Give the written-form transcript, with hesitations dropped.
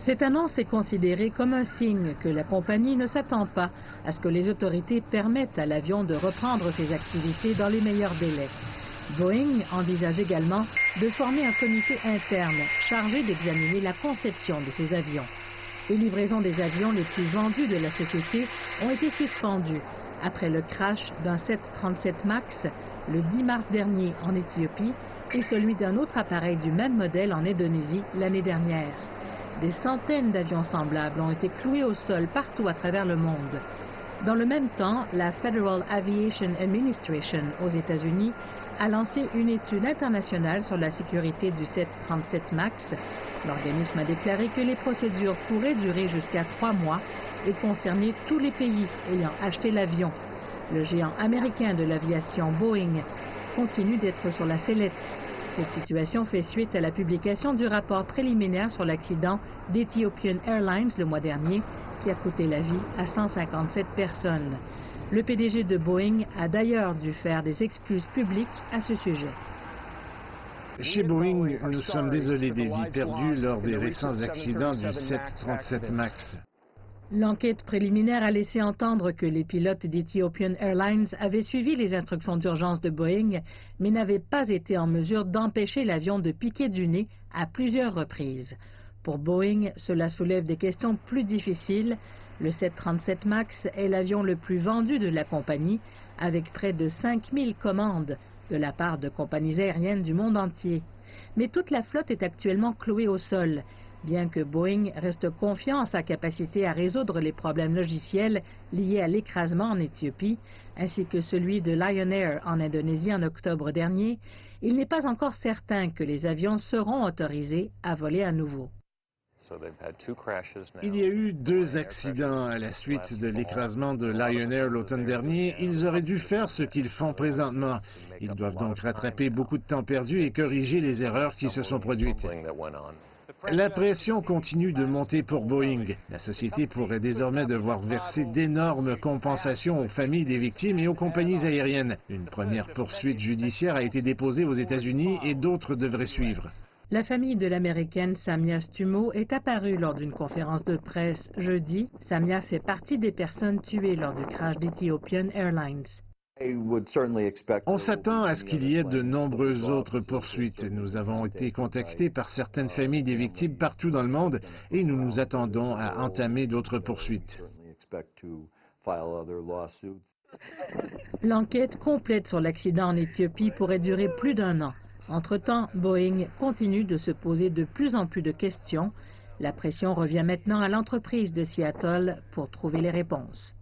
Cette annonce est considérée comme un signe que la compagnie ne s'attend pas à ce que les autorités permettent à l'avion de reprendre ses activités dans les meilleurs délais. Boeing envisage également de former un comité interne chargé d'examiner la conception de ces avions. Les livraisons des avions les plus vendus de la société ont été suspendues après le crash d'un 737 MAX le 10 mars dernier en Éthiopie et celui d'un autre appareil du même modèle en Indonésie l'année dernière. Des centaines d'avions semblables ont été cloués au sol partout à travers le monde. Dans le même temps, la Federal Aviation Administration aux États-Unis a lancé une étude internationale sur la sécurité du 737 MAX. L'organisme a déclaré que les procédures pourraient durer jusqu'à 3 mois et concerner tous les pays ayant acheté l'avion. Le géant américain de l'aviation Boeing continue d'être sur la sellette. Cette situation fait suite à la publication du rapport préliminaire sur l'accident d'Ethiopian Airlines le mois dernier, qui a coûté la vie à 157 personnes. Le PDG de Boeing a d'ailleurs dû faire des excuses publiques à ce sujet. Chez Boeing, nous sommes désolés des vies perdues lors des récents accidents du 737 MAX. L'enquête préliminaire a laissé entendre que les pilotes d'Ethiopian Airlines avaient suivi les instructions d'urgence de Boeing, mais n'avaient pas été en mesure d'empêcher l'avion de piquer du nez à plusieurs reprises. Pour Boeing, cela soulève des questions plus difficiles. Le 737 MAX est l'avion le plus vendu de la compagnie, avec près de 5000 commandes de la part de compagnies aériennes du monde entier. Mais toute la flotte est actuellement clouée au sol. Bien que Boeing reste confiant en sa capacité à résoudre les problèmes logiciels liés à l'écrasement en Éthiopie, ainsi que celui de Lion Air en Indonésie en octobre dernier, il n'est pas encore certain que les avions seront autorisés à voler à nouveau. Il y a eu 2 accidents à la suite de l'écrasement de Lion Air l'automne dernier. Ils auraient dû faire ce qu'ils font présentement. Ils doivent donc rattraper beaucoup de temps perdu et corriger les erreurs qui se sont produites. La pression continue de monter pour Boeing. La société pourrait désormais devoir verser d'énormes compensations aux familles des victimes et aux compagnies aériennes. Une première poursuite judiciaire a été déposée aux États-Unis et d'autres devraient suivre. La famille de l'américaine Samia Stumo est apparue lors d'une conférence de presse jeudi. Samia fait partie des personnes tuées lors du crash d'Ethiopian Airlines. On s'attend à ce qu'il y ait de nombreuses autres poursuites. Nous avons été contactés par certaines familles des victimes partout dans le monde et nous nous attendons à entamer d'autres poursuites. L'enquête complète sur l'accident en Éthiopie pourrait durer plus d'1 an. Entre-temps, Boeing continue de se poser de plus en plus de questions. La pression revient maintenant à l'entreprise de Seattle pour trouver les réponses.